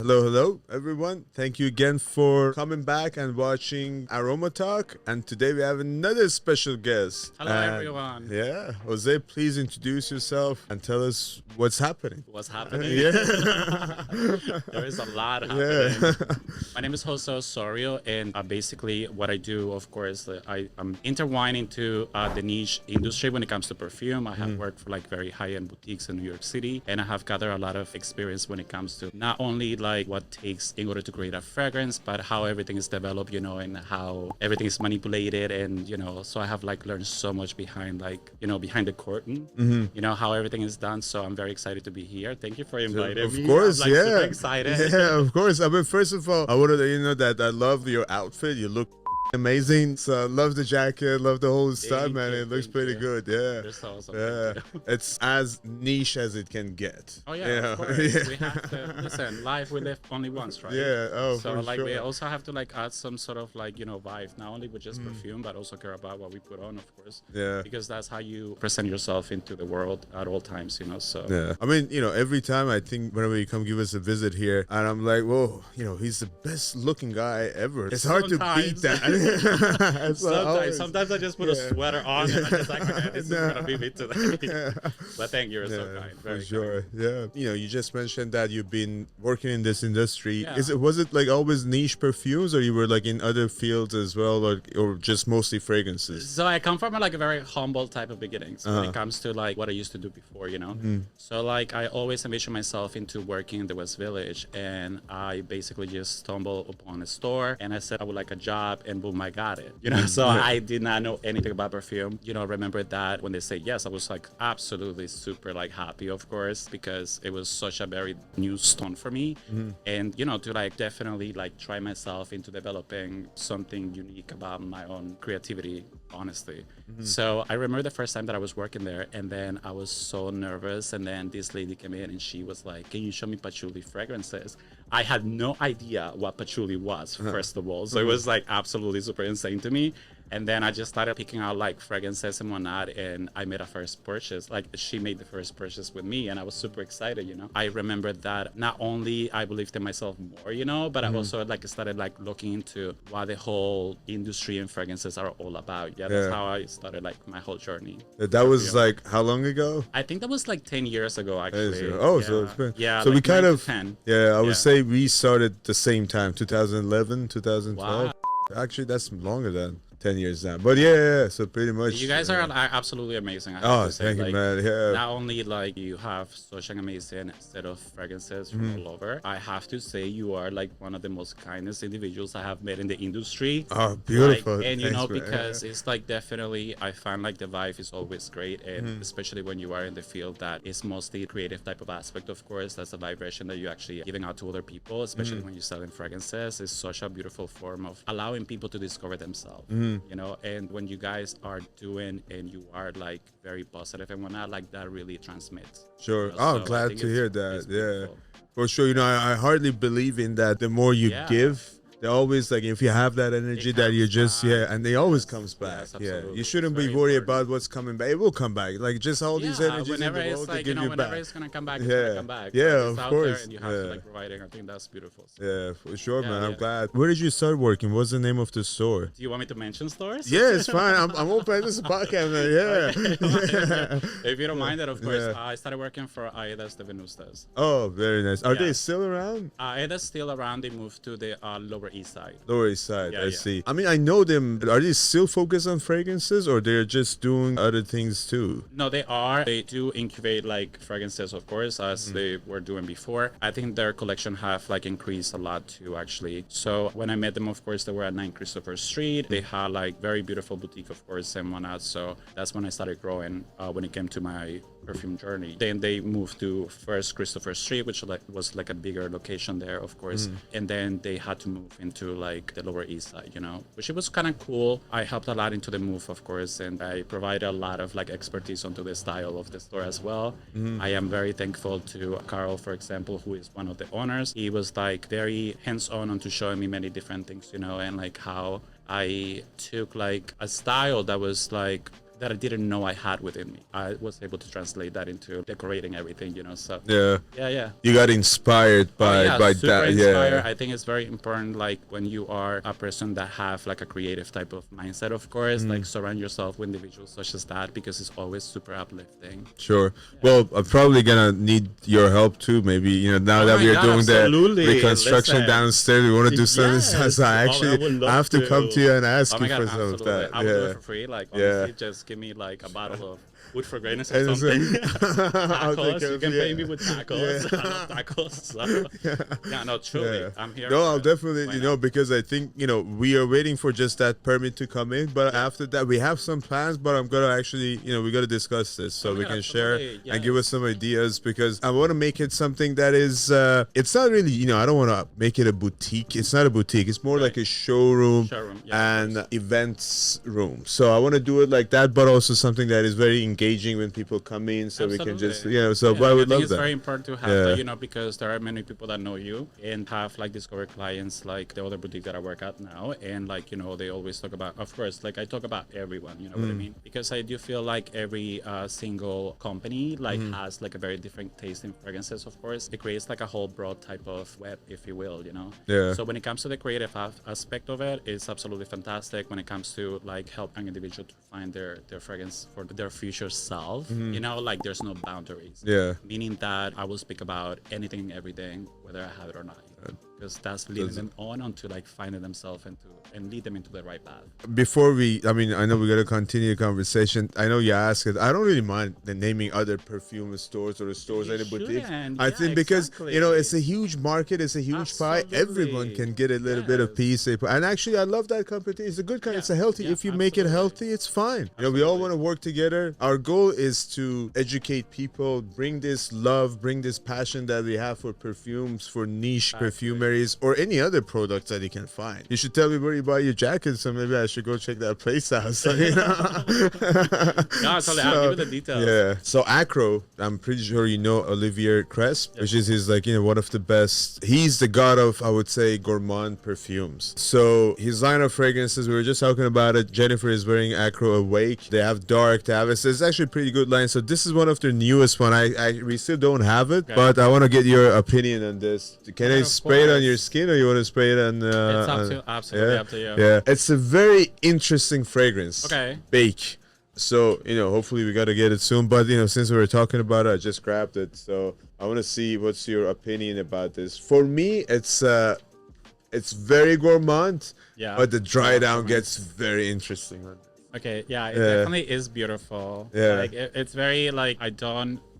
Hello, hello, everyone. Thank you again for coming back and watching Aromatalk. And today we have another special guest. Hello, everyone. Yeah, Jose, please introduce yourself and tell us what's happening. What's happening? Yeah. There is a lot happening. Yeah. My name is Jose Osorio, and basically what I do, of course, I'm intertwined into the niche industry when it comes to perfume. I have worked for like very high-end boutiques in New York City, and I have gathered a lot of experience when it comes to not only like what takes in order to create a fragrance, but how everything is developed, and how everything is manipulated, and so I have like learned so much behind behind the curtain, how everything is done. So I'm very excited to be here. Thank you for inviting me. Of course, I'm, yeah. super excited. Yeah, of course. I mean, first of all, I want to let you know that I love your outfit. You look amazing. So I love the jacket, love the whole style, man. It looks pretty good. Yeah. You're so awesome. Yeah. It's as niche as it can get. Oh yeah, of course. Yeah. We have to listen. Life we live only once, right? Yeah. Oh, so for like sure. we also have to like add some sort of like vibe, not only with just perfume, but also care about what we put on, of course. Yeah. Because that's how you present yourself into the world at all times, So Yeah. I mean, every time I think whenever you come give us a visit here, and I'm like, whoa, he's the best looking guy ever. It's hard to beat that. Sometimes I just put a sweater on and I just like, okay, this is gonna be me today. But thank you, you're so kind. Very for sure. Yeah. You just mentioned that you've been working in this industry. Yeah. Was it like always niche perfumes, or you were like in other fields as well, or just mostly fragrances? So I come from like a very humble type of beginnings when it comes to like what I used to do before, So like I always envisioned myself into working in the West Village, and I basically just stumbled upon a store and I said I would like a job, and boom, I got it. So I did not know anything about perfume. Remember that when they say yes, I was like absolutely super like happy, of course, because it was such a very new stone for me. And to like definitely like try myself into developing something unique about my own creativity, honestly. So I remember the first time that I was working there, and then I was so nervous, and then this lady came in and she was like, can you show me patchouli fragrances? I had no idea what patchouli was, first of all. So it was like absolutely super insane to me. And then I just started picking out like fragrances and whatnot, and I made a first purchase. Like she made the first purchase with me, and I was super excited, I remember that not only I believed in myself more, but I also like started like looking into what the whole industry and fragrances are all about. That's how I started like my whole journey. That was like how long ago? I think that was like 10 years ago, actually. Oh, so it's been, yeah. So like we kind of 10. I would say we started the same time, 2011, 2012. Wow. Actually, that's longer than 10 years now. But yeah, so pretty much. You guys are absolutely amazing. I have Oh, to say. thank you, Like, man. Yeah. Not only like you have such an amazing set of fragrances from all over, I have to say you are like one of the most kindest individuals I have met in the industry. Oh, beautiful. Like, and Thanks, because it's like definitely, I find like the vibe is always great, and especially when you are in the field that is mostly creative type of aspect, of course, that's a vibration that you actually giving out to other people, especially when you're selling fragrances. It's such a beautiful form of allowing people to discover themselves, and when you guys are doing and you are like very positive and whatnot, like that really transmits. Sure. So I'm glad to hear that. it's Yeah. beautiful. For sure. I hardly believe in that. The more you give, they always like, if you have that energy that you just and it always comes back. Yes, Yeah, absolutely. you shouldn't It's be very worried important. about what's coming back. It will come back. Like just all these energies in whenever the it's world to like give you whenever back. it's gonna come back, it's Yeah. gonna come back. Yeah, Like, of it's out course. there and you have to like provide it. I think that's beautiful. So. Yeah, for sure, man. I'm yeah. glad. Where did you start working? What's the name of the store? Do you want me to mention stores? Yeah, it's fine. I'm open. This is a podcast, man. Yeah. If you don't mind that, of course. I started working for Aidas de Venustas. Oh, very nice. Are they Yeah. still around? Aidas still around. They moved to the Lower East Side. Lower East Side, Yeah, I yeah. see. I mean, I know them. Are they still focused on fragrances, or they're just doing other things too? No, they are. They do incubate like fragrances, of course, as they were doing before. I think their collection have like increased a lot too, actually. So when I met them, of course, they were at 9 Christopher Street. They had like very beautiful boutique, of course, and whatnot. So that's when I started growing when it came to my perfume journey. Then they moved to First Christopher Street, which was like a bigger location there, of course. And then they had to move into like the Lower East Side, which it was kind of cool. I helped a lot into the move, of course, and I provided a lot of like expertise onto the style of the store as well. I am very thankful to Carl, for example, who is one of the owners. He was like very hands-on onto showing me many different things, and like how I took like a style that was like that I didn't know I had within me. I was able to translate that into decorating everything, you know. So yeah. You got inspired by super that. Inspired. I think it's very important, like when you are a person that have like a creative type of mindset, of course, like surround yourself with individuals such as that, because it's always super uplifting. Sure. Well, I'm probably gonna need your help too. Maybe, you know, now that we're doing absolutely. the reconstruction downstairs, we want to do something. Yes. So I actually have to come to you and ask you for some of absolutely. that. I will do it for free. Like, honestly, just give me like a bottle of Wood for Greatness or And it's something. I'll take Tacos. care You of can it, pay me with tacos. I love tacos. So. Yeah, no, truly, I'm here. No, I'll definitely, you know, because I think, you know, we are waiting for just that permit to come in. But after that, we have some plans. But I'm gonna actually, you know, we gotta discuss this so we can share and give us some ideas, because I want to make it something that is, it's not really, you know, I don't want to make it a boutique. It's not a boutique. It's more like a showroom and events room. So I want to do it like that, but also something that is very engaging when people come in, so we can just, you know, so I would love that. It's very important to have that, you know, because there are many people that know you and have like discovered clients like the other boutique that I work at now, and like, you know, they always talk about, of course, like I talk about everyone, you know what I mean, because I do feel like every single company like has like a very different taste in fragrances. Of course, it creates like a whole broad type of web, if you will, you know. So when it comes to the creative aspect of it, it's absolutely fantastic. When it comes to like help an individual to find their fragrance for their future self, you know, like there's no boundaries. Meaning that I will speak about anything and everything, whether I have it or not. Because that's leading them on to like finding themselves and lead them into the right path. Before I mean, I know we got to continue the conversation. I know you asked it. I don't really mind the naming other perfume stores or the stores at a boutique. I think because, you know, it's a huge market, it's a huge pie. Everyone can get a little bit of piece. And actually, I love that competition. It's a good kind. It's a healthy. If you make it healthy, it's fine. You know, we all want to work together. Our goal is to educate people, bring this love, bring this passion that we have for perfumes, for niche perfumeries, or any other products that you can find. You should tell me where you buy your jackets, so maybe I should go check that place out. So, you know? No, totally. I'll give you the details. Yeah. So Akro, I'm pretty sure you know Olivier Cresp, which is his, like, you know, one of the best. He's the god of, I would say, gourmand perfumes. So his line of fragrances, we were just talking about it. Jennifer is wearing Akro Awake. They have dark, they have it's actually a pretty good line. So this is one of their newest one. We still don't have it, but I want to get your opinion on this. Can I spray it on your skin, or you want to spray it on? It's absolutely up to you. Yeah, it's a very interesting fragrance. Okay. Bake. So, you know, hopefully we got to get it soon. But, you know, since we were talking about it, I just grabbed it. So I want to see what's your opinion about this. For me, it's very gourmand, but the dry down gets very interesting. Okay, yeah, it definitely is beautiful. Like it's very like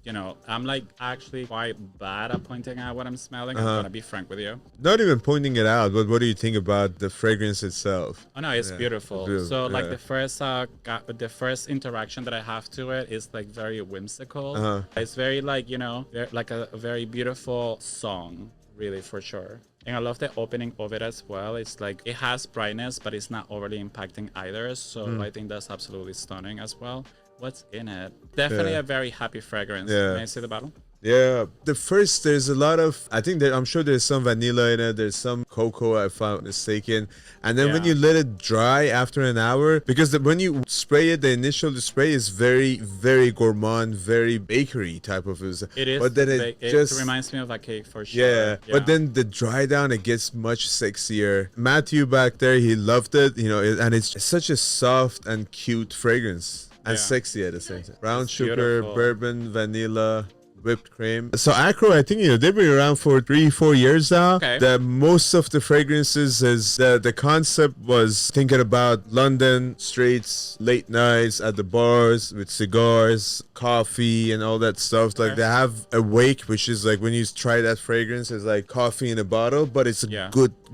you know, I'm like actually quite bad at pointing out what I'm smelling. I'm gonna be frank with you. Not even pointing it out, but what do you think about the fragrance itself? Oh no, it's beautiful. So like the first interaction that I have to it is like very whimsical. It's very like, you know, like a very beautiful song, really, for sure. And I love the opening of it as well. It's like it has brightness, but it's not overly impacting either. So I think that's absolutely stunning as well. What's in it? Definitely a very happy fragrance. May I see the bottle? Yeah, the first, there's a lot of, I think I'm sure there's some vanilla in it, there's some cocoa, if I'm mistaken, and then when you let it dry after an hour, because when you spray it, the initial spray is very, very gourmand, very bakery type of it is, but then it just reminds me of a cake for sure. But then the dry down, it gets much sexier. Matthew back there, he loved it, you know, and it's such a soft and cute fragrance and sexy at the same time. Brown sugar, bourbon, vanilla, whipped cream. So Akro, I think, you know, they've been around for 3-4 years now. The most of the fragrances is the concept was thinking about London streets, late nights at the bars with cigars, coffee, and all that stuff. Like they have Awake, which is like when you try that fragrance, it's like coffee in a bottle, but it's a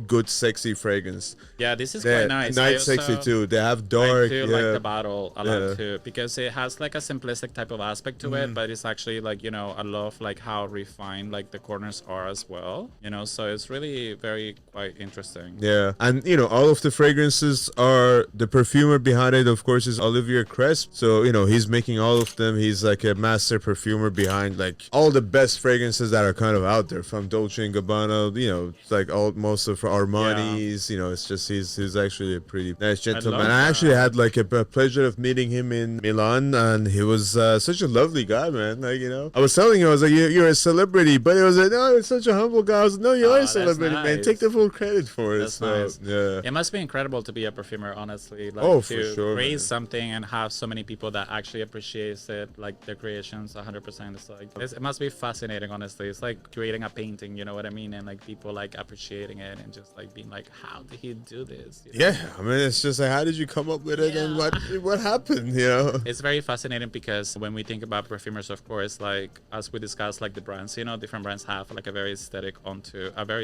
good sexy fragrance. Yeah, this is quite nice. Night sexy too. They have dark. I do like the bottle a lot too, because it has like a simplistic type of aspect to it, but it's actually like, you know, I love like how refined like the corners are as well, you know, so it's really very quite interesting. Yeah, and you know, all of the fragrances are, the perfumer behind it, of course, is Olivier Cresp. So, you know, he's making all of them. He's he's like a master perfumer behind like all the best fragrances that are kind of out there, from Dolce and Gabbana, you know, like most of Armani's, you know, it's just he's actually a pretty nice gentleman. I actually had like a pleasure of meeting him in Milan, and he was such a lovely guy, man. Like, you know, I was telling him, I was like, you're a celebrity, but it was like, no, it's such a humble guy. I was like, no, you are a celebrity, man. Take the full credit for it. That's nice. Yeah, it must be incredible to be a perfumer, honestly. Like, oh, to for sure, create something and have so many people that actually appreciates it, like their creations 100%. It's like, it must be fascinating, honestly. It's like creating a painting, you know what I mean, and like people like appreciating it and just like being like, how did he do this, you know? Yeah, I mean, it's just like, how did you come up with it, and what happened, you know? It's very fascinating because when we think about perfumers, of course, like as we discussed, like the brands, you know, different brands have like a very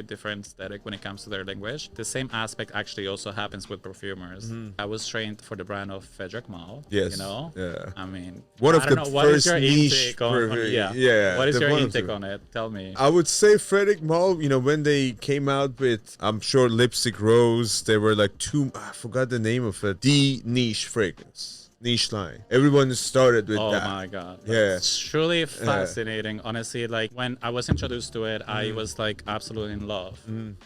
different aesthetic when it comes to their language. The same aspect actually also happens with perfumers. I was trained for the brand of Frederic Malle. Yes. You know? Yeah. I mean, one of the what is first your niche intake on what is your intake on it? Tell me. I would say Frederic Malle, you know, when they came out with, I'm sure, Lipstick Rose, they were like I forgot the name of it, the niche fragrance. Niche line. Everyone started with that. Oh my god. Yeah. It's truly fascinating. Honestly, like when I was introduced to it, I was like absolutely in love.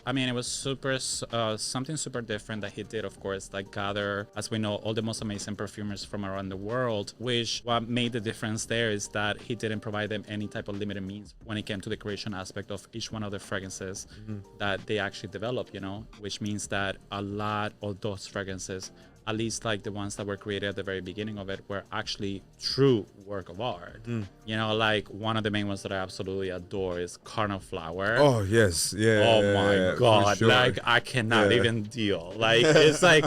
I mean, it was super something super different that he did, of course, like gather, as we know, all the most amazing perfumers from around the world, which what made the difference there is that he didn't provide them any type of limited means when it came to the creation aspect of each one of the fragrances that they actually developed, you know, which means that a lot of those fragrances, at least like the ones that were created at the very beginning of it, were actually true work of art. You know, like one of the main ones that I absolutely adore is Carnal Flower. Oh, yes. Yeah. Oh my God. Sure. Like I cannot even deal. Like it's like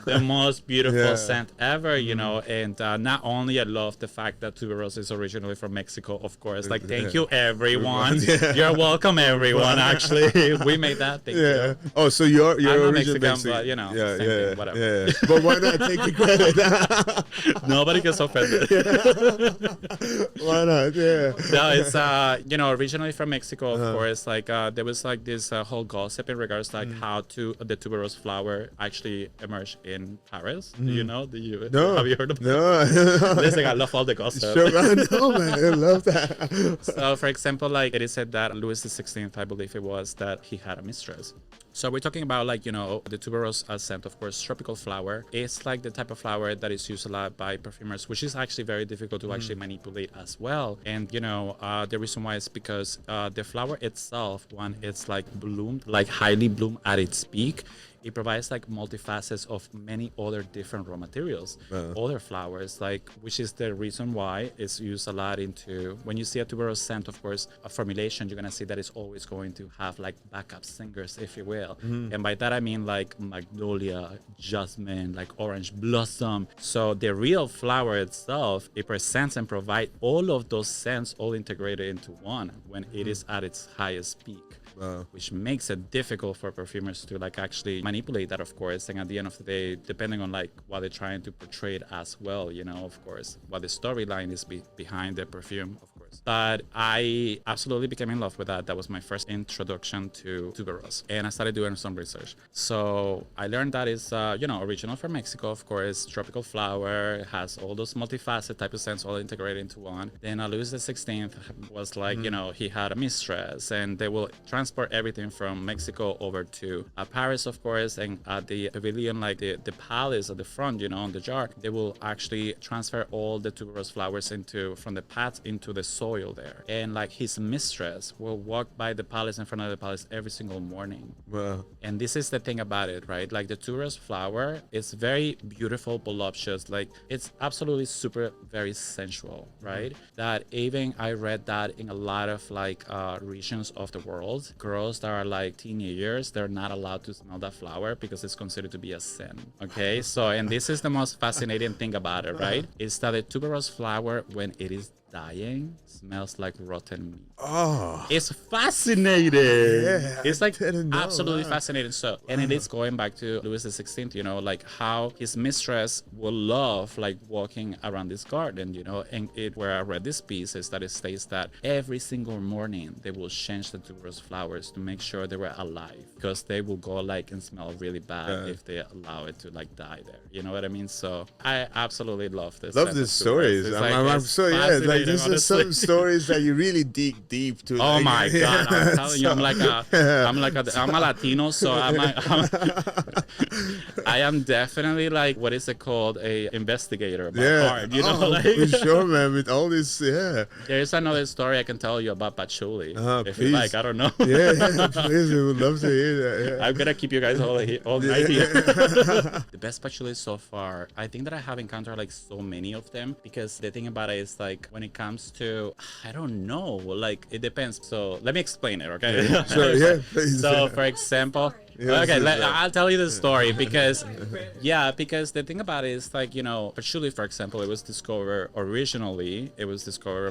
the most beautiful scent ever, you know. And not only I love the fact that Tuberose is originally from Mexico, of course. Like thank you everyone. You're welcome everyone, actually. We made that. Thank you. Oh, so you're I'm originally Mexican, but you know, same thing, whatever. Yeah. But why not take the credit? Nobody gets offended. Why not? Yeah. No, it's you know, originally from Mexico, of course. Like there was like this whole gossip in regards to like how the tuberose flower actually emerged in Paris. Do you know? No. Have you heard of it? No. Listen, I love all the gossip. Sure, I know, man. I love that. So, for example, like it is said that Louis XVI, I believe it was, that he had a mistress. So we're talking about like, you know, the tuberose scent, of course, tropical flower. It's like the type of flower that is used a lot by perfumers, which is actually very difficult to actually manipulate as well. And, you know, the reason why is because the flower itself, when it's like bloomed, like highly bloomed at its peak, it provides like multifacets of many other different raw materials, other flowers, like, which is the reason why it's used a lot into, when you see a tuberose scent, of course, a formulation, you're gonna see that it's always going to have like backup singers, if you will. And by that, I mean like magnolia, jasmine, like orange blossom. So the real flower itself, it presents and provides all of those scents all integrated into one when it is at its highest peak. Which makes it difficult for perfumers to like actually manipulate that, of course. And at the end of the day, depending on like what they're trying to portray it as well, you know, of course, what the storyline is behind the perfume, of course. But I absolutely became in love with that. That was my first introduction to tuberose, and I started doing some research. So I learned that it's you know, original from Mexico, of course, tropical flower. It has all those multifaceted type of scents all integrated into one. Then Louis XVI was like, you know, he had a mistress, and they will transport everything from Mexico over to Paris, of course, and at the pavilion, like the palace at the front, you know, on the jar, they will actually transfer all the tuberose flowers from the pots into the soil there. And like his mistress will walk by the palace, in front of the palace, every single morning. Wow. And this is the thing about it, right? Like the tuberose flower is very beautiful, voluptuous, like it's absolutely super, very sensual, right? That even I read that in a lot of like regions of the world, girls that are like teenagers, they're not allowed to smell that flower because it's considered to be a sin. Okay, so, and this is the most fascinating thing about it, right? Is that the tuberose flower, when it is dying smells like rotten meat. Oh, It's fascinating. yeah, It's like know, absolutely wow. fascinating. So, and it is going back to Louis XVI, you know, like how his mistress will love like walking around this garden, you know, and where I read this piece is that it states that every single morning they will change the tuberose flowers to make sure they were alive, because they will go like and smell really bad if they allow it to like die there. You know what I mean? So I absolutely love this. Love these stories. I'm so like this is some stories that you really dig deep to. Oh like, my God! I'm telling you, I'm a Latino, so I am definitely like, what is it called, a investigator by heart. You know, like, for sure, man. With all this, There's another story I can tell you about patchouli if you like. I don't know. Yeah, please. We would love to hear that. Yeah. I'm gonna keep you guys all night here. The best patchouli so far, I think that I have encountered like so many of them, because the thing about it is like when it comes to, I don't know, like it depends. So let me explain it, okay? Sure, yeah, please. So for example, I'll tell you the story because because the thing about it is like, you know, patchouli, for example, it was discovered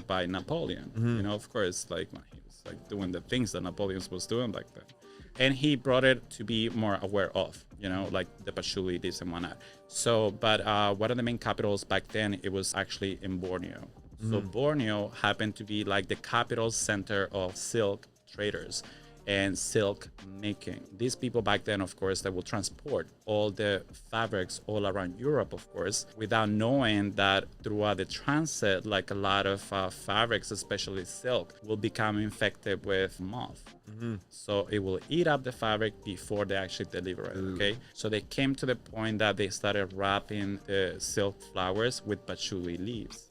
by Napoleon. You know, of course, like when he was like doing the things that Napoleon was doing back then. And he brought it to be more aware of, you know, like the patchouli, this and whatnot. So, but one of the main capitals back then, it was actually in Borneo. So Borneo happened to be like the capital center of silk traders and silk making. These people back then, of course, they will transport all the fabrics all around Europe, of course, without knowing that throughout the transit, like a lot of fabrics, especially silk, will become infected with moth. So it will eat up the fabric before they actually deliver it, okay? So they came to the point that they started wrapping the silk flowers with patchouli leaves,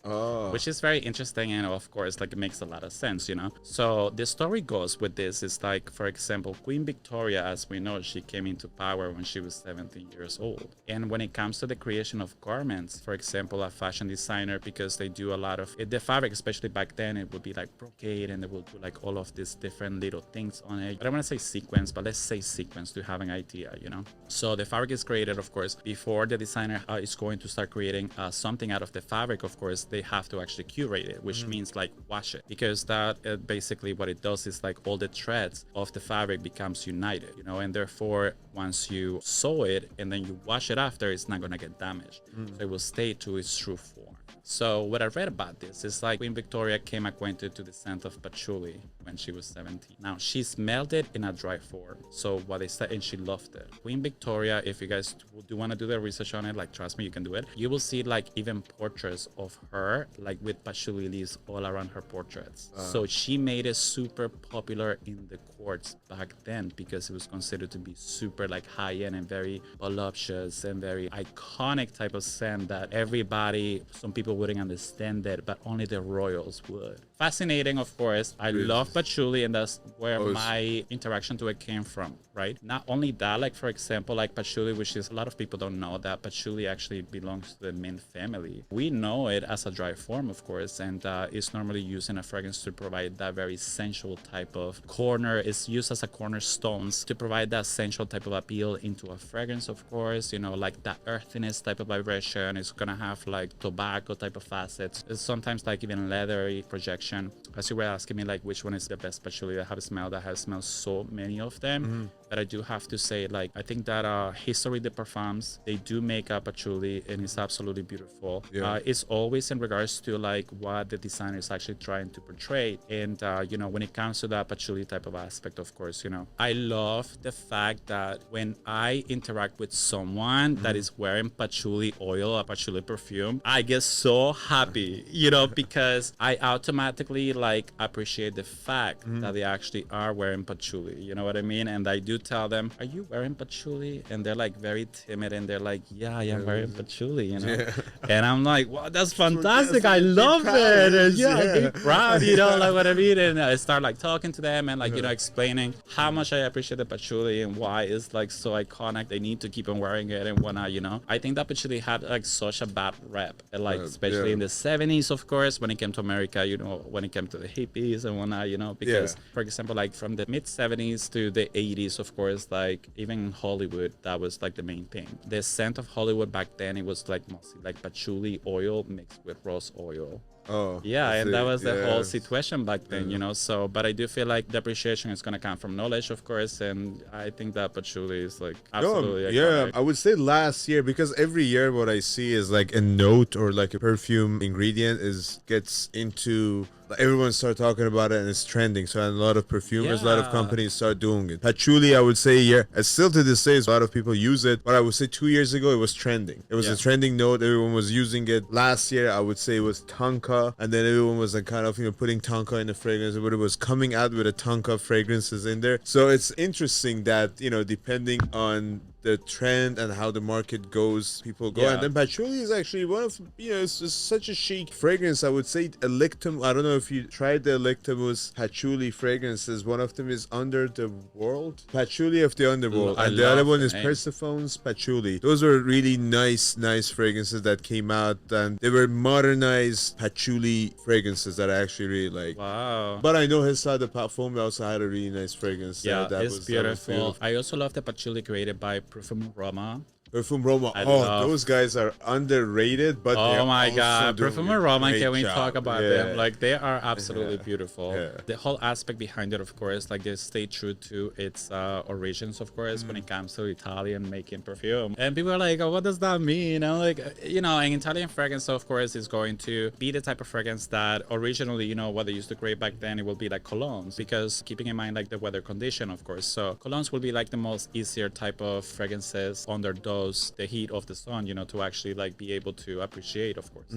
which is very interesting, and of course, like it makes a lot of sense, you know? So the story goes with this is like, for example, Queen Victoria, as we know, she came into power when she was 17 years old. And when it comes to the creation of garments, for example, a fashion designer, because they do a lot of the fabric, especially back then, it would be like brocade, and they will do like all of these different little things on it. I don't want to say sequence, but let's say sequence to have an idea, you know? So the fabric is created, of course, before the designer is going to start creating something out of the fabric. Of course, they have to actually curate it, which means like wash it, because that basically what it does is like all the threads of the fabric becomes united, you know, and therefore once you sew it and then you wash it after, it's not going to get damaged. So it will stay to its true form. So what I read about this is like Queen Victoria came acquainted to the scent of patchouli when she was 17. Now she smelled it in a dry form. So what they said, and she loved it. Queen Victoria, if you guys do want to do the research on it, like trust me, you can do it. You will see like even portraits of her like with patchouli leaves all around her portraits. So she made it super popular in the courts back then because it was considered to be super like high-end and very voluptuous and very iconic type of scent that everybody, some people wouldn't understand it, but only the royals would. Fascinating, of course. I love patchouli, and that's where my interaction to it came from, right? Not only that, like for example, like patchouli, which is a lot of people don't know that patchouli actually belongs to the mint family. We know it as a dry form, of course, and it's normally used in a fragrance to provide that very sensual type of corner. It's used as a cornerstones to provide that sensual type of appeal into a fragrance, of course, you know, like that earthiness type of vibration. It's gonna have like tobacco type of facets. It's sometimes like even leathery projection. As you were asking me like which one is the best patchouli I have smelled, I have smelled so many of them. But I do have to say, like, I think that Histories de Parfums, they do make a patchouli and it's absolutely beautiful. It's always in regards to like what the designer is actually trying to portray. And you know, when it comes to that patchouli type of aspect, of course, you know, I love the fact that when I interact with someone that is wearing patchouli oil or patchouli perfume, I get so happy, you know, because I automatically like appreciate the fact that they actually are wearing patchouli, you know what I mean? And I do tell them, are you wearing patchouli? And they're like very timid and they're like, yeah, I am wearing patchouli, you know? And I'm like, wow, that's fantastic. I love it. And I be proud, you know, like what I mean? And I start like talking to them and like, you know, explaining how much I appreciate the patchouli and why it's like so iconic. They need to keep on wearing it and whatnot, you know? I think that patchouli had like such a bad rep, and like especially in the 70s, of course, when it came to America, you know, when it came to the hippies and whatnot, you know, because for example, like from the mid 70s to the 80s, of course, like even in Hollywood, that was like the main thing. The scent of Hollywood back then, it was like mostly like patchouli oil mixed with rose oil. Oh, Yeah, I and that see. was the whole Yeah. situation back then, you know. So, but I do feel like the appreciation is gonna come from knowledge, of course, and I think that patchouli is like No, absolutely yeah, iconic. I would say last year, because every year what I see is like a note or like a perfume ingredient is gets into, like, everyone start talking about it and it's trending. So a lot of perfumers, a lot of Yeah. companies start doing it. Patchouli, I would say, yeah, and still to this day, a lot of people use it. But I would say 2 years ago, it was trending. It was Yeah. a trending note. Everyone was using it. Last year, I would say it was tonka, and then everyone was like kind of, you know, putting tonka in the fragrance, but it was coming out with a tonka fragrances in there. So it's interesting that, you know, depending on the trend and how the market goes, people go. Yeah. And then patchouli is actually one of, you know, it's such a chic fragrance. I would say Electum, I don't know if you tried the Electamus patchouli fragrances. One of them is Under the World, patchouli of the underworld, I and the other love one the is name. Persephone's patchouli. Those were really nice fragrances that came out, and they were modernized patchouli fragrances that I actually really like. Wow. But I know Hissa the Parfum also had a really nice fragrance. Yeah, that it's was beautiful. I also love the patchouli created by Parfum Perfume Roma. I Oh, love- those guys are underrated, but they're Oh my also god, doing Parfum a Aroma, great can we job. talk about Yeah. them? Like, they are absolutely Yeah. beautiful. Yeah. The whole aspect behind it, of course, like they stay true to its origins, of course, when it comes to Italian making perfume. And people are like, oh, what does that mean? You know, like, you know, an Italian fragrance, of course, is going to be the type of fragrance that originally, you know, what they used to create back then, it will be like colognes, because keeping in mind like the weather condition, of course. So colognes will be like the most easier type of fragrances under those, the heat of the sun, you know, to actually like be able to appreciate, of course.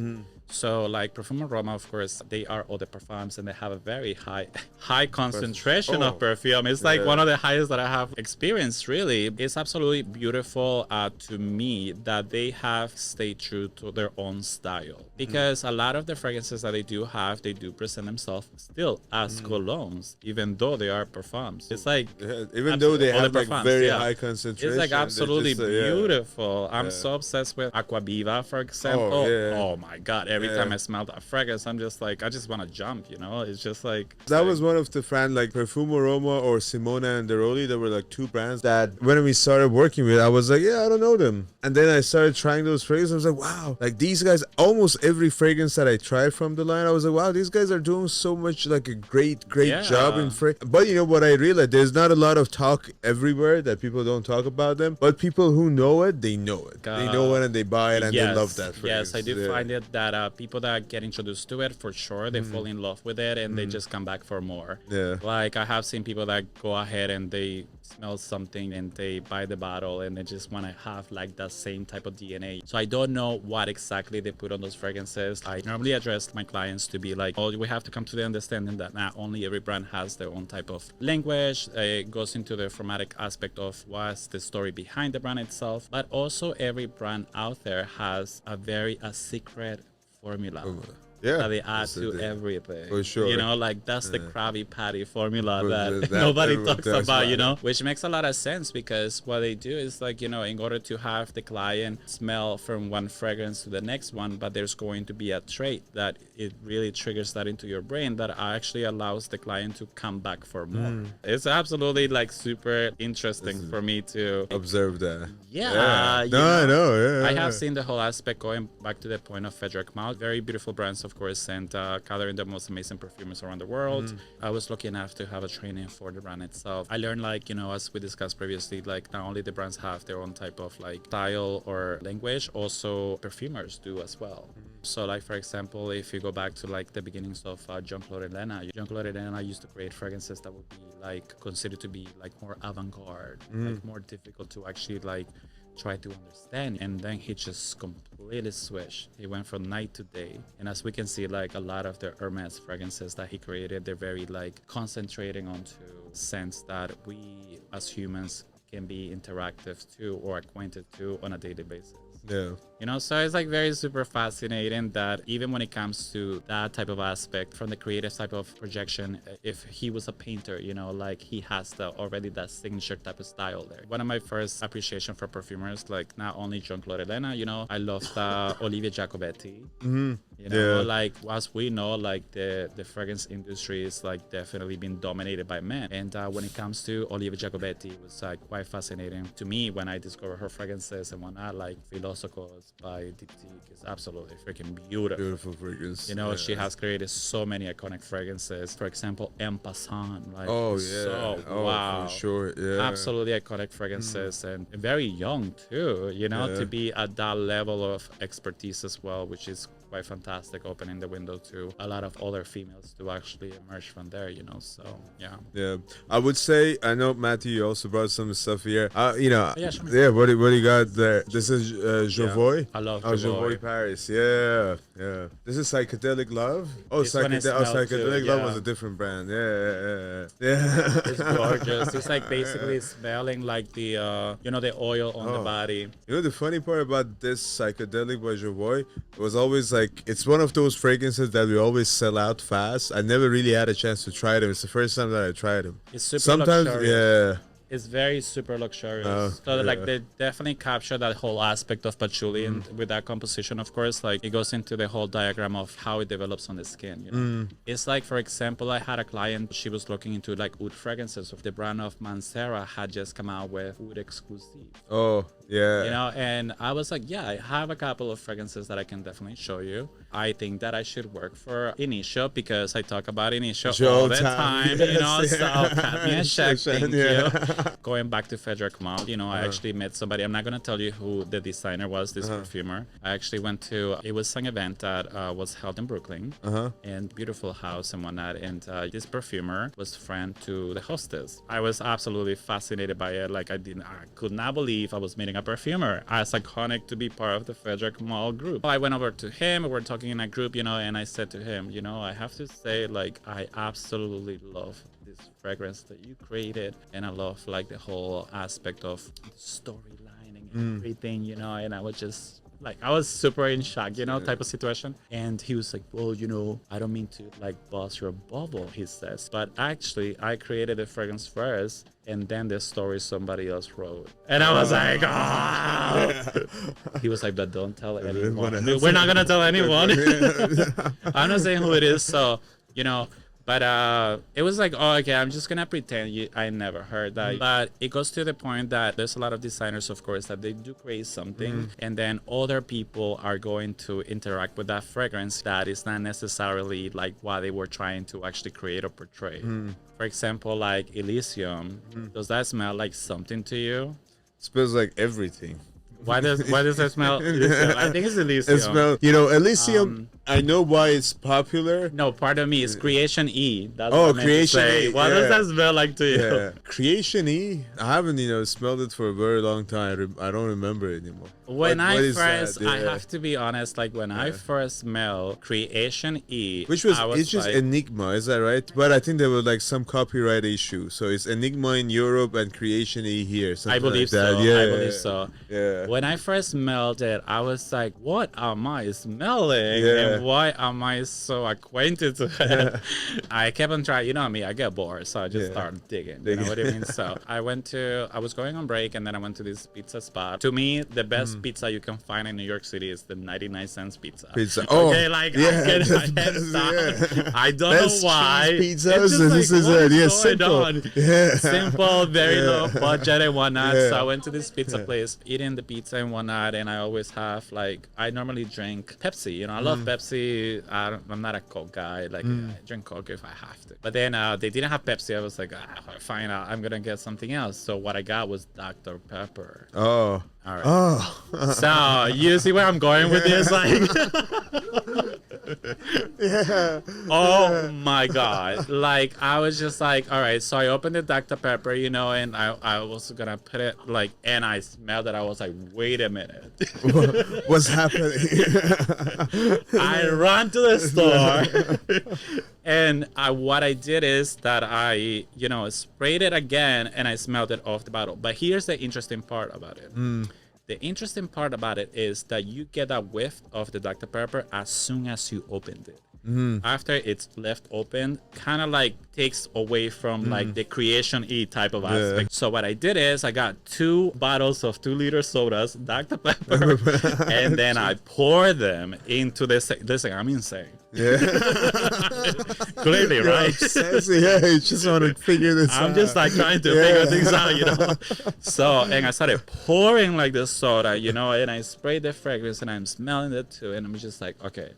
So like Parfum Aroma, of course, they are eau de parfums, and they have a very high concentration of perfume. It's like one of the highest that I have experienced, really. It's absolutely beautiful to me that they have stayed true to their own style, because a lot of the fragrances that they do have, they do present themselves still as colognes, even though they are parfums. It's like Even though they eau de have like parfums, very yeah. high concentration, It's like they absolutely just, beautiful. I'm so obsessed with Aquaviva, for example. yeah. Oh my god! Every time I smell that fragrance, I'm just like, I just want to jump. You know, it's just like That was one of the brand, like Perfume Aroma or Simona and Deroli. There were like two brands that when we started working with, I was like, yeah, I don't know them. And then I started trying those fragrances. I was like, wow, like these guys, almost every fragrance that I tried from the line, I was like, wow, these guys are doing so much, like a great job in fragrance. But you know what I realized? There's not a lot of talk everywhere that people don't talk about them. But people who know it, they know it. They know it and they buy it and they love that fragrance. Yes, I do find it that people that get introduced to it, for sure, they fall in love with it and they just come back for more. Yeah. Like I have seen people that go ahead and they smell something and they buy the bottle and they just want to have like that same type of DNA. So I don't know what exactly they put on those fragrances. I normally address my clients to be like, oh, we have to come to the understanding that not only every brand has their own type of language, it goes into the thematic aspect of what's the story behind the brand itself, but also every brand out there has a secret formula. That they add to everything. For sure. You know, like that's the Krabby Patty formula that nobody talks about, you know, which makes a lot of sense, because what they do is like, you know, in order to have the client smell from one fragrance to the next one, but there's going to be a trait that it really triggers that into your brain that actually allows the client to come back for more. It's absolutely like super interesting for me to observe that. Yeah. I know. I have seen the whole aspect going back to the point of Frederick Malle. Very beautiful brands, of course, and gathering the most amazing perfumers around the world. I was lucky enough to have a training for the brand itself. I learned, like, you know, as we discussed previously, like not only the brands have their own type of like style or language, also perfumers do as well. So like, for example, if you go back to like the beginnings of Jean-Claude Elena, Jean-Claude Elena used to create fragrances that would be like considered to be like more avant-garde, like more difficult to actually like try to understand. And then he just completely switched. He went from night to day. And as we can see, like a lot of the Hermes fragrances that he created, they're very like concentrating onto scents that we as humans can be interactive to or acquainted to on a daily basis. Yeah. You know, so it's like very super fascinating that even when it comes to that type of aspect from the creative type of projection, if he was a painter, you know, like he has already that signature type of style there. One of my first appreciation for perfumers, like not only Jean-Claude Elena, you know, I loved Olivia Jacobetti. You know, like as we know, like the fragrance industry is like definitely been dominated by men. And when it comes to Olivia Jacobetti, it was like quite fascinating to me when I discovered her fragrances and whatnot. Like Philosophes by Diptyque is absolutely freaking beautiful. Beautiful fragrance. You know, she has created so many iconic fragrances. For example, En Passant. Like, wow, for sure, absolutely iconic fragrances and very young too. You know, to be at that level of expertise as well, which is quite fantastic, opening the window to a lot of other females to actually emerge from there, you know. So yeah, I would say, I know Matthew, you also brought some stuff here, you know. Sure. What do you got there? This is Jovoy. I love Jovoy Paris. This is Psychedelic Love. Psychedelic Love was a different brand. It's gorgeous. It's like basically smelling like the you know, the oil on the body. You know, the funny part about this Psychedelic by Jovoy, it was always like, it's one of those fragrances that we always sell out fast. I never really had a chance to try them. It's the first time that I tried them. It's super luxurious. It's very super luxurious. Like they definitely capture that whole aspect of patchouli, and with that composition, of course, like it goes into the whole diagram of how it develops on the skin. You know, it's like, for example, I had a client. She was looking into like oud fragrances. Of the brand of Mancera had just come out with oud exclusive. Oh yeah. You know, and I was like, yeah, I have a couple of fragrances that I can definitely show you. I think that I should work for INITIO because I talk about INITIO all the time. You know, so cut me a check, thank you. Going back to Frederic Malle, you know, I actually met somebody. I'm not going to tell you who the designer was, this perfumer. I actually went to, it was an event that was held in Brooklyn, and beautiful house and whatnot. And this perfumer was friend to the hostess. I was absolutely fascinated by it. Like I could not believe I was meeting a perfumer as iconic to be part of the Frederic Malle group. I went over to him, we were talking in a group, you know, and I said to him, you know, I have to say, like, I absolutely love this fragrance that you created, and I love like the whole aspect of storyline and everything, you know. And I was just like, I was super in shock, you know, type of situation. And he was like, well, you know, I don't mean to like bust your bubble, he says, but actually I created the fragrance first, and then the story somebody else wrote. And I was like, oh. He was like, but don't tell anyone. We're not gonna tell anyone. I'm not saying who it is, so, you know. But it was like, oh, okay, I'm just gonna pretend I never heard that. But it goes to the point that there's a lot of designers, of course, that they do create something, and then other people are going to interact with that fragrance that is not necessarily like what they were trying to actually create or portray. For example, like Elysium, does that smell like something to you? Smells like everything. Why does that smell? Elysium? I think it's Elysium. It smells, you know, Elysium. I know why it's popular. No, pardon me. It's Creation E. That's what Creation E. What does that smell like to you? Creation E. I haven't, you know, smelled it for a very long time. I don't remember it anymore. When I have to be honest. Like when I first smelled Creation E, which was it's just like, Enigma, is that right? But I think there was like some copyright issue. So it's Enigma in Europe and Creation E here. I believe like so. Yeah, I believe so. Yeah. When I first smelled it, I was like, what am I smelling? And why am I so acquainted to it? I kept on trying, you know me, I get bored, so I just started digging. You know what I mean? So I was going on break, and then I went to this pizza spot. To me, the best pizza you can find in New York City is the 99-cent pizza. Oh, okay, like I don't know why. Pizzas, this is it. Simple. Simple, very low budget and whatnot. So I went to this pizza place, eating the pizza and whatnot, and I always have like, I normally drink Pepsi. You know, I love Pepsi. I'm not a Coke guy. Like I drink Coke if I have to. But then they didn't have Pepsi. I was like, fine, I'm gonna get something else. So what I got was Dr. Pepper. Oh. All right. Oh. So you see where I'm going with this? Like, oh my God. Like, I was just like, all right. So I opened the Dr. Pepper, you know, and I was gonna put it like, and I smelled it. I was like, wait a minute. What's happening? I ran to the store. And what I did is that I, you know, sprayed it again, and I smelled it off the bottle. But here's the interesting part about it. The interesting part about it is that you get a whiff of the Dr. Pepper as soon as you opened it. After it's left open, kind of like takes away from like the creation-y type of aspect. So what I did is I got 2 bottles of 2-liter sodas, Dr. Pepper, and then I pour them into this. Listen, I'm insane. Yeah. Clearly, right? Yeah, you just want to figure this out. I'm just like trying to figure things out, you know. So, and I started pouring like the soda, you know, and I sprayed the fragrance and I'm smelling it too. And I'm just like, okay.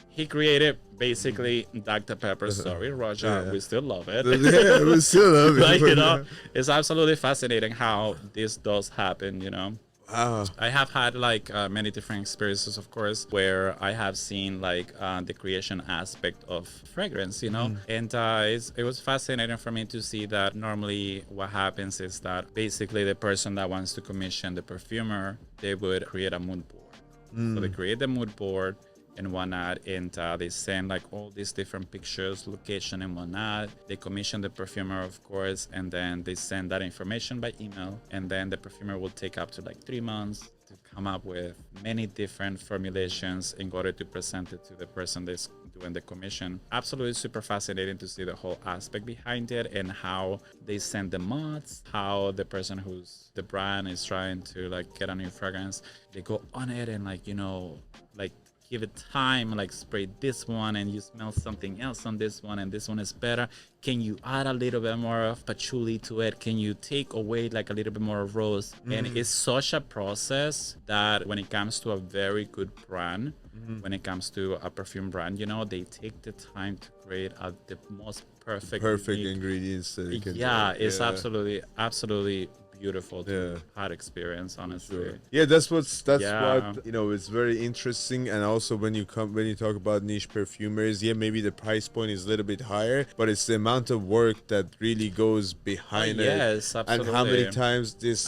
He created basically Dr. Pepper. Sorry, Roger, we still love it. Yeah, we still love it. But, you know, it's absolutely fascinating how this does happen, you know. Wow. I have had like many different experiences, of course, where I have seen like the creation aspect of fragrance, you know, and it was fascinating for me to see that normally what happens is that basically the person that wants to commission the perfumer, they would create a mood board. So they create the mood board and whatnot, and they send like all these different pictures, location and whatnot. They commission the perfumer, of course, and then they send that information by email, and then the perfumer will take up to like 3 months to come up with many different formulations in order to present it to the person that's doing the commission. Absolutely super fascinating to see the whole aspect behind it and how they send the mods, how the person who's the brand is trying to like get a new fragrance, they go on it and like, you know, like give it time, like spray this one and you smell something else on this one and this one is better. Can you add a little bit more of patchouli to it? Can you take away like a little bit more of rose? And it's such a process that when it comes to a very good brand, when it comes to a perfume brand, you know, they take the time to create the most perfect ingredients that you can it's absolutely beautiful to had experience, honestly. Sure. Yeah, that's what you know, it's very interesting. And also when you talk about niche perfumers, maybe the price point is a little bit higher, but it's the amount of work that really goes behind it. Yes, absolutely. And how many times this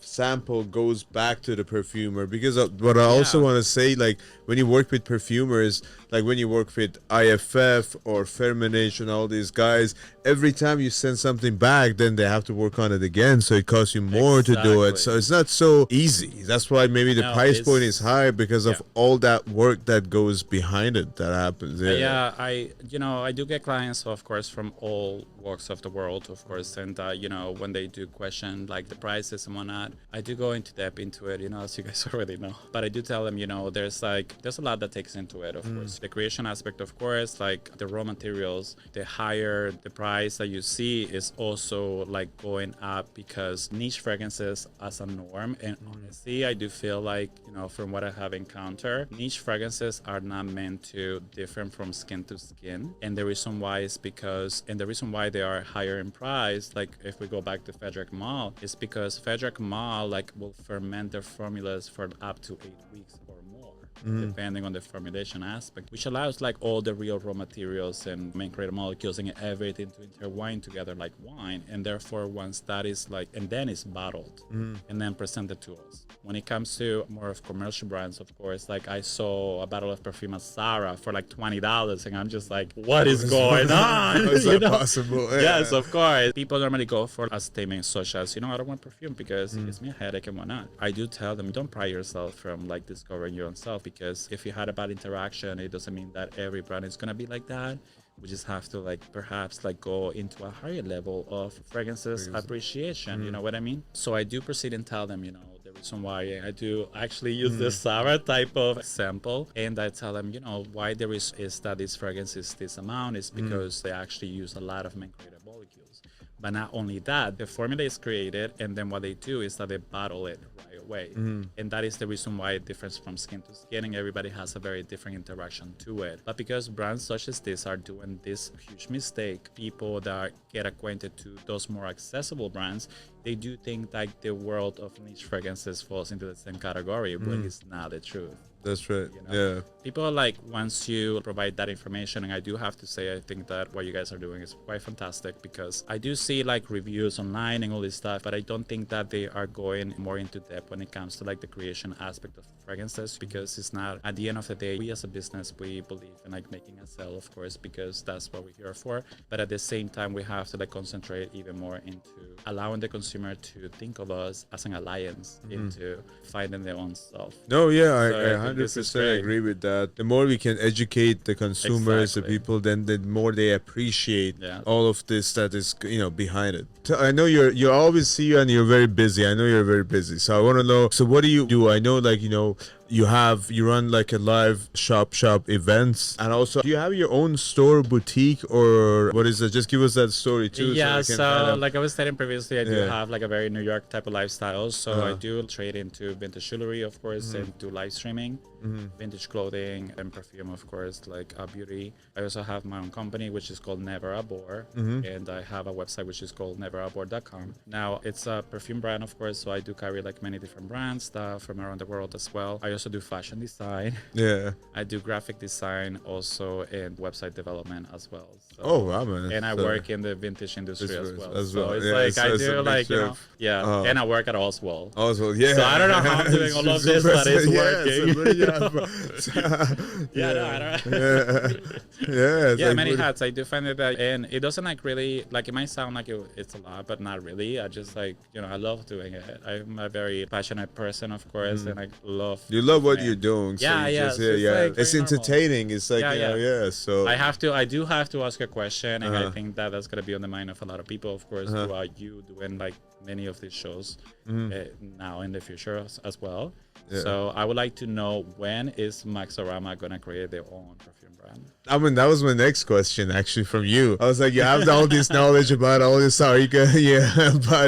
sample goes back to the perfumer. Because what I also want to say, like when you work with perfumers, like when you work with IFF or Fermentation, all these guys, every time you send something back, then they have to work on it again. So it costs you more to do it. So it's not so easy. That's why maybe the price point is high, because of all that work that goes behind it that happens. I do get clients, of course, from all walks of the world, of course. And, you know, when they do question like the prices and whatnot, I do go into depth into it, you know, as you guys already know. But I do tell them, you know, there's a lot that takes into it, of course. The creation aspect, of course, like the raw materials, the higher the price that you see is also like going up, because niche fragrances as a norm, and honestly, I do feel like, you know, from what I have encountered, niche fragrances are not meant to differ from skin to skin. And the reason why is because, and the reason why they are higher in price, like if we go back to Frederick Malle, is because Frederick Malle like will ferment their formulas for up to 8 weeks or more, depending on the formulation aspect, which allows like all the real raw materials and main creative molecules and everything to intertwine together like wine. And therefore, once that is like, and then it's bottled and then presented to us. When it comes to more of commercial brands, of course, like I saw a bottle of perfume at Zara for like $20, and I'm just like, what is going on? How is that possible? Yes, of course. People normally go for a statement such as, you know, I don't want perfume because it gives me a headache and whatnot. I do tell them, don't pride yourself from like discovering your own self, because if you had a bad interaction, it doesn't mean that every brand is gonna be like that. We just have to like perhaps like go into a higher level of fragrances appreciation, you know what I mean? So I do proceed and tell them, you know, the reason why I do actually use the Zara type of sample, and I tell them, you know, why there is that this fragrance is this amount is because they actually use a lot of main creative molecules. But not only that, the formula is created, and then what they do is that they bottle it right away. And that is the reason why it differs from skin to skin, and everybody has a very different interaction to it. But because brands such as this are doing this huge mistake, people that get acquainted to those more accessible brands, they do think like the world of niche fragrances falls into the same category, when it's not the truth. That's right. You know? People are like, once you provide that information, and I do have to say, I think that what you guys are doing is quite fantastic, because I do see like reviews online and all this stuff, but I don't think that they are going more into depth when when it comes to like the creation aspect of fragrances, because it's not, at the end of the day, we as a business, we believe in like making a sale, of course, because that's what we're here for. But at the same time, we have to like concentrate even more into allowing the consumer to think of us as an alliance into finding their own self. No, yeah, So I 100% agree with that. The more we can educate the consumers, the people, then the more they appreciate all of this that is, you know, behind it. So I know you always see you and you're very busy. I know you're very busy. So I want to know, so what do you do? I know, like, you know, you run like a live shop events, and also do you have your own store, boutique, or what is it? Just give us that story too. Yeah, so like I was stating previously, I do have like a very New York type of lifestyle. So I do trade into vintage jewelry, of course, and do live streaming, vintage clothing and perfume, of course, like beauty. I also have my own company, which is called NEVERABORE, and I have a website which is called NEVERABORE.com. Now it's a perfume brand, of course, so I do carry like many different brands from around the world as well. I also do fashion design. Yeah. I do graphic design also, and website development as well. So, oh wow, man! And I work in the vintage industry as well. So it's like I do like, you know, and I work at Oswald. Oswald, yeah. So I don't know how I'm doing all of this, but it's working. Yeah, many hats. I do find that, and it doesn't like really like, it might sound like it's a lot, but not really. I just like, you know, I love doing it. I'm a very passionate person, of course, and I love. You love what you're doing. So yeah. Like it's entertaining. It's like, you know, so I do have to ask a question, and I think that that's gonna be on the mind of a lot of people, of course, who are you doing like many of these shows now in the future as well. So I would like to know, when is MaxAroma gonna create their own perfume brand? I mean, that was my next question actually from you. I was like, you have all this knowledge about all this, but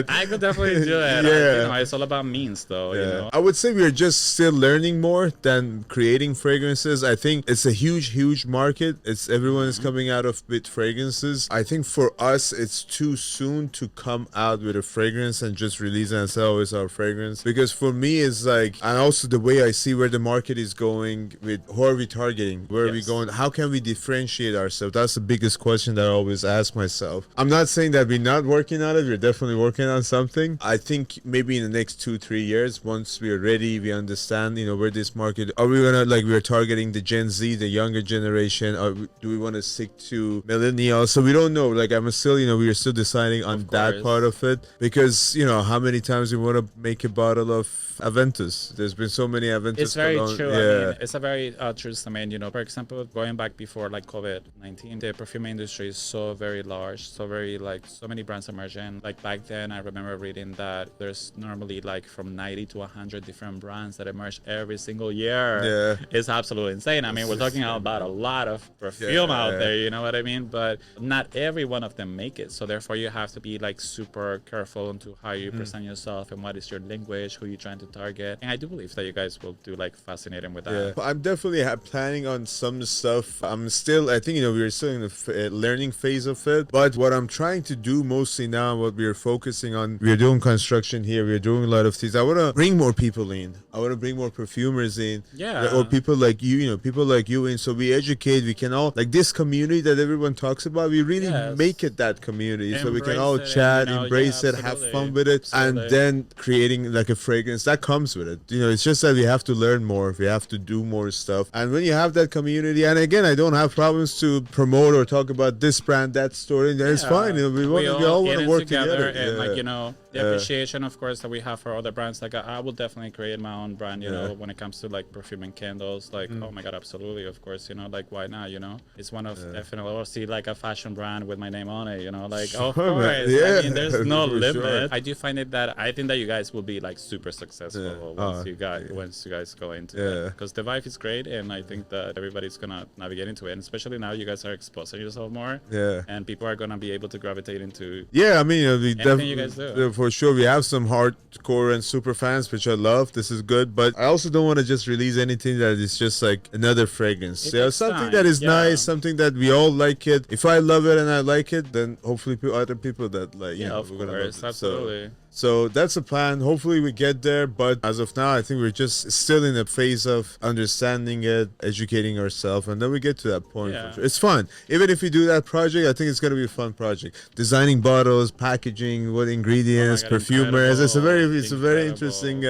I could definitely do it. You know, it's all about means, though. You know? I would say we're just still learning more than creating fragrances. I think it's a huge market. It's everyone is coming out with fragrances. I think for us, it's too soon to come out with a fragrance and just release it and say, oh, it's our fragrance. Because for me, it's like, and also the way I see where the market is going, with who are we targeting, where are we going, how can we differentiate ourselves? That's the biggest question that I always ask myself. I'm not saying that we're not working on it. We're definitely working on something. I think maybe in the next 2-3 years, once we're ready, we understand, you know, where this market, are we gonna, like, we're targeting the Gen Z, the younger generation, or do we want to stick to millennials? So we don't know. Like, I'm still, you know, we're still deciding on that part of it, because, you know, how many times we want to make a bottle of Aventus. There's been so many Aventus. It's very true. I mean, it's a very true statement. You know, for example, going back before like COVID-19, the perfume industry is so very large, so very like so many brands emerging. Like back then, I remember reading that there's normally like from 90 to 100 different brands that emerge every single year. Yeah, it's absolutely insane. I mean, we're talking about a lot of perfume out there. You know what I mean? But not every one of them make it. So therefore, you have to be like super careful into how you present yourself and what is your language, who you're trying to target. And I do believe that you guys will do like fascinating with that. Yeah, I'm definitely planning on some stuff. I think, you know, we're still in the learning phase of it. But what I'm trying to do mostly now, what we're focusing on, we're doing construction here. We're doing a lot of things. I want to bring more people in. I want to bring more perfumers in. Yeah. Or people like you, you know, people like you in. So we educate. We can all, like this community that everyone talks about, we really make it that community. So we can all chat, embrace it, have fun with it. And then creating like a fragrance that comes with it. You know, it's just that we have to learn more. We have to do more stuff. And when you have that community, and again, I don't have problems to promote or talk about this brand, that story. It's fine. You know, we all want to work together. And like, you know, the appreciation, of course, that we have for other brands. Like I will definitely create my own brand, you know, when it comes to like perfume and candles. Like, oh my God, absolutely, of course, you know, like why not, you know? It's one of definitely, or see like a fashion brand with my name on it, you know, like, of course. I mean, there's no limit. I do find it that I think that you guys will be like super successful once you guys go into it. Because the vibe is great, and I think that everybody's gonna navigate into it. And especially now you guys are exposing yourself more. Yeah. And people are gonna be able to gravitate into I mean, anything you guys do. For sure, we have some hardcore and super fans, which I love. This is good, but I also don't want to just release anything that is just like another fragrance. Something that is nice, something that we all like it. If I love it and I like it, then hopefully other people that like, you know, of course, absolutely. So that's a plan. Hopefully we get there, but as of now, I think we're just still in a phase of understanding it, educating ourselves, and then we get to that point. Yeah. It's fun. Even if we do that project, I think it's going to be a fun project. Designing bottles, packaging, what ingredients, perfumers. It's a very interesting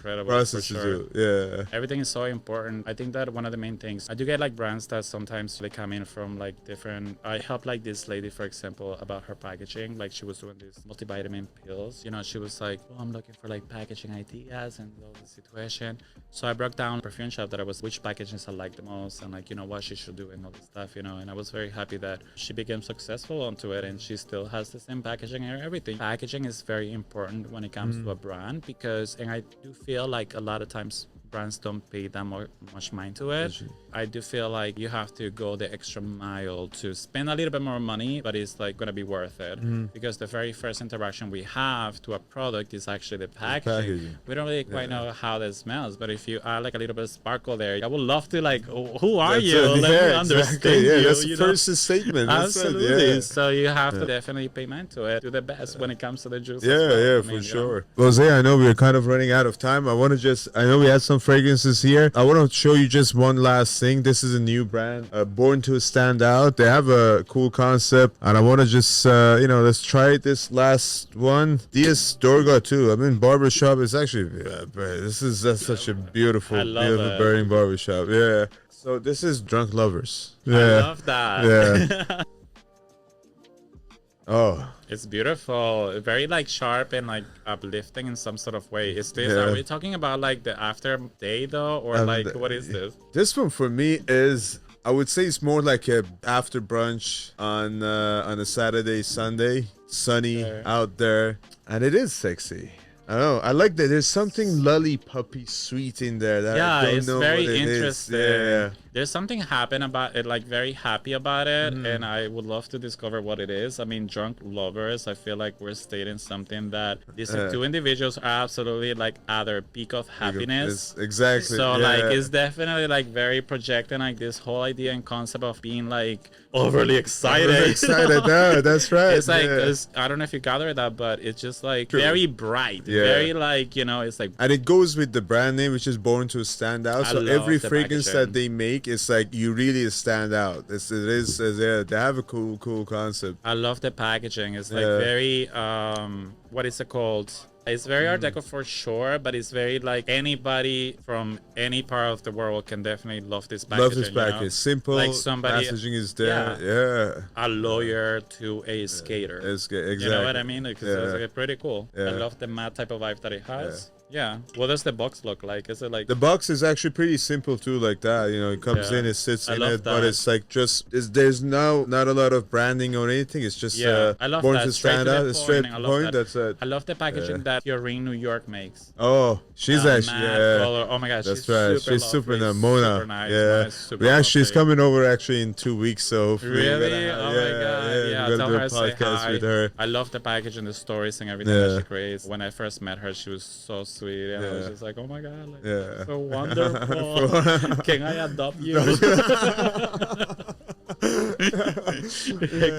process to do. Yeah. Everything is so important. I think that one of the main things, I do get like brands that sometimes they come in from like different, I help like this lady, for example, about her packaging. Like she was doing these multivitamin pills, you know, she was like, oh, I'm looking for like packaging ideas and all the situation. So I broke down perfume shop that I was, which packagings I like the most and like, you know, what she should do and all this stuff, you know, and I was very happy that she became successful onto it and she still has the same packaging and everything. Packaging is very important when it comes to a brand because, and I do feel like a lot of times brands don't pay that much mind to it. I do feel like you have to go the extra mile to spend a little bit more money, but it's like gonna be worth it because the very first interaction we have to a product is actually the packaging. We don't really quite know how that smells, but if you add like a little bit of sparkle there, I would love to like, who are you? Let me understand you. That's the first statement. Absolutely. So you have to definitely pay mind to it. Do the best when it comes to the juice. For sure. Jose, I know we're kind of running out of time. I want to I know we had some fragrances here. I want to show you just one last thing. This is a new brand, Born to Stand Out. They have a cool concept, and I want to just, let's try this last one. D.S Durga too. I mean, barbershop is actually, that's such a beautiful burning barbershop. Yeah. So this is Drunk Lovers. Yeah. I love that. Yeah. Oh, it's beautiful, very like sharp and like uplifting in some sort of way. Is this, are we talking about like the after day though, or like what is this? This one for me is, I would say it's more like a after brunch on a Saturday, Sunday, sunny out there, and it is sexy. I don't know. I like that. There's something lollipoppy sweet in there that I don't know very what it interesting. is. Yeah. There's something happen about it, like very happy about it, and I would love to discover what it is. I mean, Drunk Lovers, I feel like we're stating something that these two individuals are absolutely like at their peak of happiness. Exactly. So like it's definitely like very projecting like this whole idea and concept of being like overly excited. That's right. It's like I don't know if you gather that, but it's just like very bright, very like, you know, it's like, and it goes with the brand name, which is Born to Stand Out. So every fragrance that they make, it's like you really stand out. They have a cool concept. I love the packaging. It's like very what is it called? It's very Art Deco for sure, but it's very like anybody from any part of the world can definitely love this packaging. Love this package. Simple. Like somebody, messaging is there. Yeah. A lawyer to a skater. Exactly. You know what I mean? Because it's like pretty cool. I love the matte type of vibe that it has. Yeah. What does the box look like? Is it like... The box is actually pretty simple too, like that. You know, it comes in, it sits in it, but it's like there's now not a lot of branding or anything. It's just I love Born that. to Stand Out, straight to the point. That's it. I love the packaging that your ring New York makes. Oh, she's actually, color. Oh my gosh, that's right. She's super nice. Mona. Super nice. Yeah. Mona she's coming over actually in 2 weeks, so hopefully really? Oh my god. Yeah, we're tell gonna her do a podcast with her. I love the packaging, the stories and everything that she creates. When I first met her, she was so sweet, and I was just like, oh my god, like, so wonderful. Can I adopt you?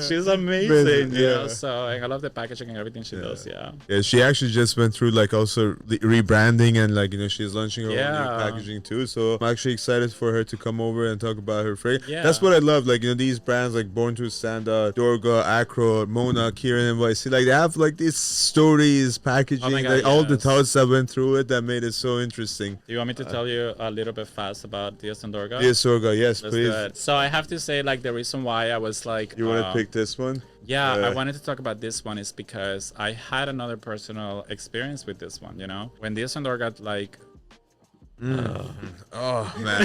She's amazing. You know? So I love the packaging and everything she does. Yeah, she actually just went through like also the rebranding, and like, you know, she's launching her own new packaging too. So I'm actually excited for her to come over and talk about her fragrance. That's what I love. Like, you know, these brands like Born to Stand Out, Durga, Akro, Mona, Kieran, NYC, like they have like these stories, packaging, like all the thoughts that went through it that made it so interesting. Do you want me to tell you a little bit fast about D.S Durga? D.S Durga, yes, please. So I have to say, like, the reason why I was like, you want to pick this one? Yeah, I wanted to talk about this one is because I had another personal experience with this one. You know, when D.S Durga like. Oh man.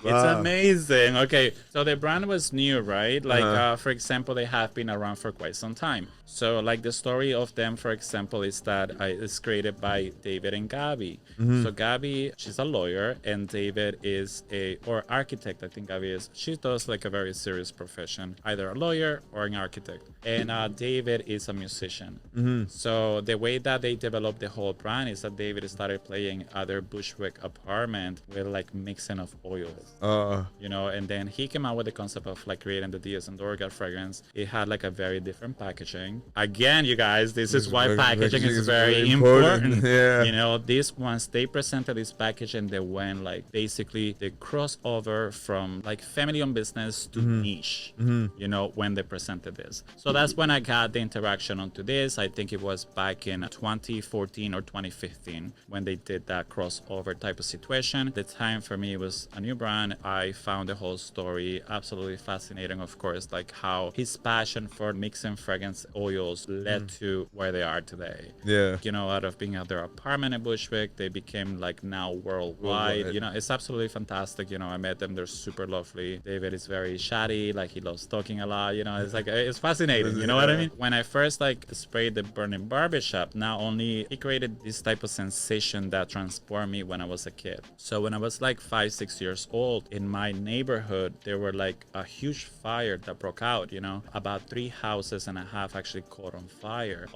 It's amazing. Okay, so the brand was new, right? Like, for example, they have been around for quite some time. So, like, the story of them, for example, is that it's created by David and Gabby. So, Gabby, she's a lawyer, and David is or architect, I think Gabby is. She does, like, a very serious profession, either a lawyer or an architect. And David is a musician. So, the way that they developed the whole brand is that David started playing at their Bushwick apartment with, like, mixing of oils. You know, and then he came out with the concept of like creating the D.S Durga fragrance. It had like a very different packaging. again, you guys, this is why packaging is very important. Yeah. You know, these ones, they presented this package and they went like basically the crossover from like family-owned business to niche, you know, when they presented this. So that's when I got the interaction onto this. I think it was back in 2014 or 2015 when they did that crossover type of situation. The time for me was a new brand. I found the whole story absolutely fascinating, of course, like how his passion for mixing fragrance oils led to where they are today. Yeah. You know, out of being at their apartment in Bushwick, they became like now worldwide. You know, it's absolutely fantastic. You know, I met them. They're super lovely. David is very chatty. Like, he loves talking a lot. You know, it's like, it's fascinating. You know what I mean? When I first like sprayed the burning barbershop, not only he created this type of sensation that transported me when I was a kid. So when I was like 5-6 years old, in my neighborhood, there were like a huge fire that broke out, you know. About 3 houses and a half actually caught on fire.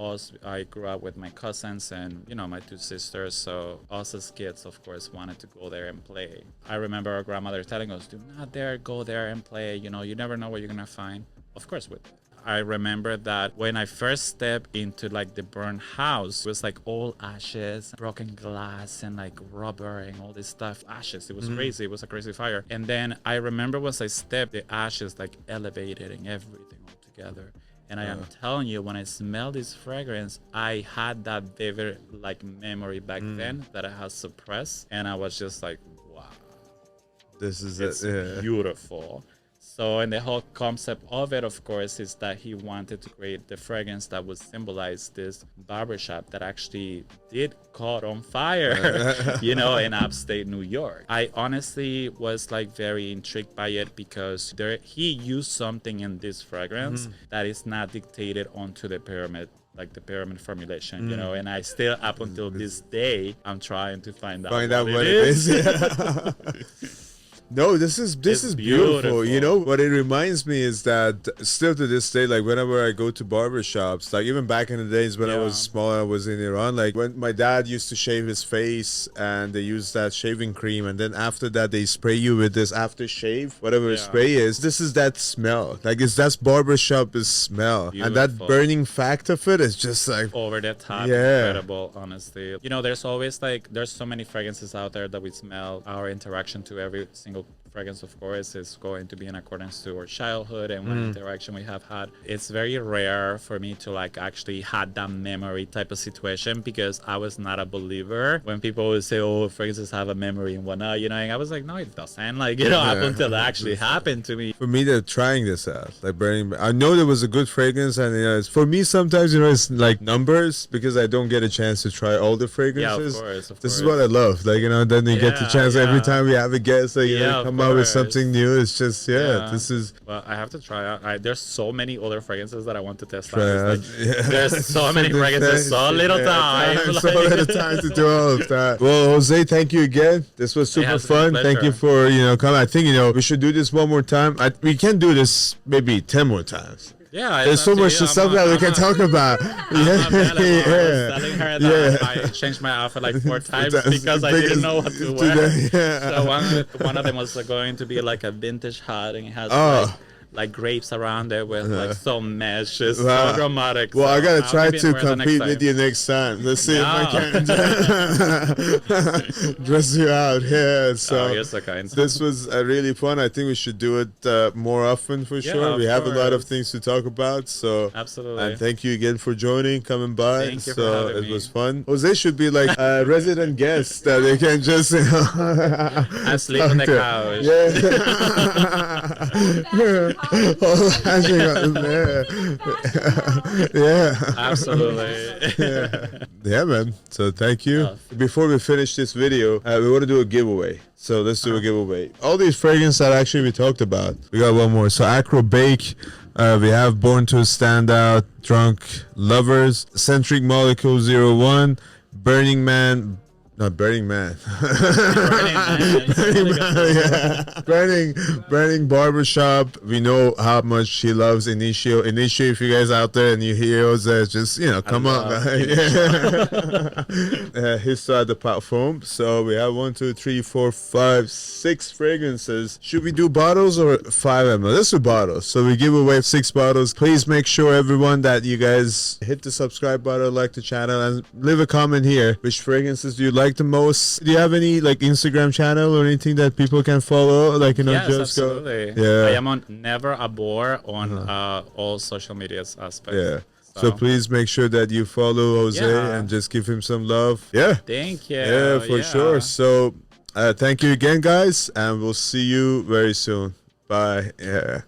I grew up with my cousins and, you know, my 2 sisters. So us as kids, of course, wanted to go there and play. I remember our grandmother telling us, do not dare go there and play. You know, you never know what you're going to find. Of course, we did. I remember that when I first stepped into like the burnt house, it was like all ashes, broken glass, and like rubber and all this stuff. Ashes. It was crazy. It was a crazy fire. And then I remember once I stepped, the ashes like elevated and everything all together. And I am telling you, when I smelled this fragrance, I had that vivid like memory back then that I had suppressed, and I was just like, wow, this is beautiful. So, and the whole concept of it, of course, is that he wanted to create the fragrance that would symbolize this barbershop that actually did caught on fire, you know, in upstate New York. I honestly was like very intrigued by it because he used something in this fragrance that is not dictated onto the pyramid, like the pyramid formulation, you know, and I still, up until this day, I'm trying to find out what it is. No, this is beautiful. You know, what it reminds me is that still to this day, like whenever I go to barbershops, like even back in the days when I was small, I was in Iran, like when my dad used to shave his face and they use that shaving cream, and then after that they spray you with this aftershave, whatever spray is. This is that smell. Like that's barbershop is smell. Beautiful. And that burning fact of it is just like over the top, incredible, honestly. You know, there's always like, there's so many fragrances out there that we smell. Our interaction to every single fragrance, of course, is going to be in accordance to our childhood and what interaction we have had. It's very rare for me to like actually had that memory type of situation, because I was not a believer when people would say, oh, fragrances have a memory and whatnot, you know, and I was like, no, it doesn't, like, you know, up until it actually happened to me. For me, they're trying this out, like burning. I know there was a good fragrance, and you know, it's, for me sometimes, you know, it's like numbers, because I don't get a chance to try all the fragrances. Yeah, of course. This is what I love, like, you know, then you get the chance every time we have a guest, like, you know, come out with something new. It's just this is, well, I have to try out. There's so many other fragrances that I want to test out. Like, there's so many fragrances, so little time. So little time to do all of that. Well, Jose, thank you again. This was super fun. Thank you for, you know, coming. I think, you know, we should do this one more time. We can do this maybe 10 more times. Yeah, there's so much stuff that we can talk about. I was telling her that I changed my outfit like 4 times because I didn't know what to wear. So one of them was going to be like a vintage hat, and it has like grapes around it with like some mesh. It's so dramatic. Well, so I gotta try to compete with you next time. Let's see if I can dress you out. Yeah. So you're so kind. This was really fun. I think we should do it more often for sure. We have a lot of things to talk about. So absolutely. And thank you again for joining, coming by. Thank you for having me. It was fun. Jose should be like a resident guest that they can just, you know, and sleep on the couch. Yeah. Absolutely. Yeah, man. So thank you. Before we finish this video, we want to do a giveaway. So let's do a giveaway. All these fragrances that actually we talked about. We got one more. So Akro Bake. We have Born to Stand Out, Drunk Lovers, Escentric Molecule 01, Burning Man, No, Burning Man. Burning Man. Burning Man, yeah. Burning Barbershop. We know how much he loves Initio. Initio, if you guys out there and you hear us, just, you know, come on, guys. He's the platform. So we have 1, 2, 3, 4, 5, 6 fragrances. Should we do bottles or 5 ml? Let's do bottles. So we give away 6 bottles. Please make sure, everyone, that you guys hit the subscribe button, like the channel, and leave a comment here. Which fragrances do you like the most? Do you have any like Instagram channel or anything that people can follow? Like, you know, yes, just absolutely. Yeah. I am on NEVERABORE on all social media aspects. Yeah. So please make sure that you follow Jose and just give him some love. Yeah. Thank you. Yeah, for sure. So thank you again, guys, and we'll see you very soon. Bye. Yeah.